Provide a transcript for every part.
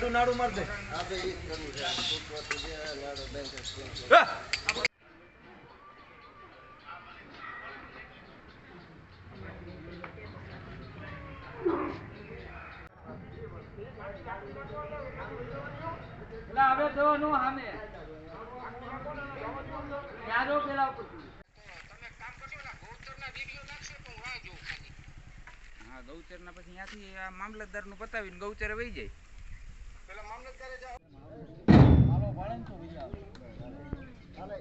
નાડું માર દે હવે તો નો સામે યાદો પેલા તમે કામ કરશો ને ગૌચરના વિડિયો નાખશે તો વાહ જો ખાલી હા ગૌચરના પછી ત્યાંથી આ મામલતદારનું બતાવીને ગૌચરે વહી જાય પેલા મામલતદારે જાવ હાલો ભાડે તો વિજા હાલે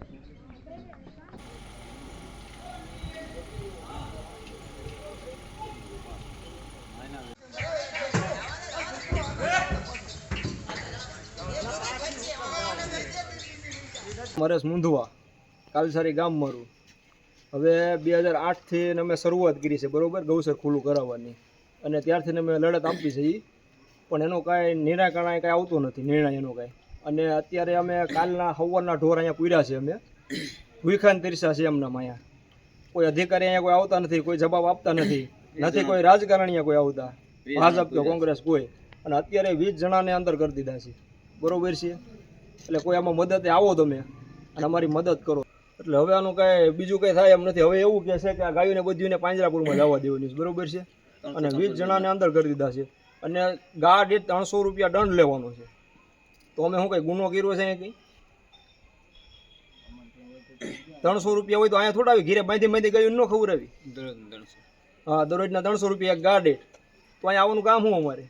મરેશ મુંધવા કાલસારી ગામ મારું હવે 2008 થી અમે શરૂઆત કરી છે બરોબર ગૌસર ખુલ્લું કરાવવાની અને ત્યારથી અમે લડત આપી છે પણ એનો કાંઈ નિરાકરણ કાંઈ આવતું નથી નિર્ણય એનો કાંઈ અને અત્યારે અમે કાલના સવારના ઢોર અહીંયા પૂર્યા છે અમે ભૂખાન તરસ્યા છે એમના અહીંયા કોઈ અધિકારી અહીંયા કોઈ આવતા નથી કોઈ જવાબ આપતા નથી કોઈ રાજકારણીયા કોઈ આવતા ભાજપ કે કોંગ્રેસ કોઈ અને અત્યારે 20 જણાને અંદર કરી દીધા છે બરોબર છે એટલે કોઈ આમાં મદદે આવો તમે અને અમારી મદદ કરો એટલે હવે આનું કાંઈ બીજું કંઈ થાય એમ નથી હવે એવું કહે છે કે આ ગાયોને બધીને પાંજરાપુરમાં જવા દેવાની બરોબર છે અને 20 જણાને અંદર કરી દીધા છે અને ગા દીઠ 300 રૂપિયા દંડ લેવાનો છે તો અમે શું કંઈ ગુનો કર્યો છે કંઈ 300 રૂપિયા હોય તો અહીંયા થોડા આવી ઘીરે બાંધી ગયું ન ખવડાવી હા દરરોજના 300 રૂપિયા ગા દીઠ તો અહીંયા આવવાનું કામ શું અમારે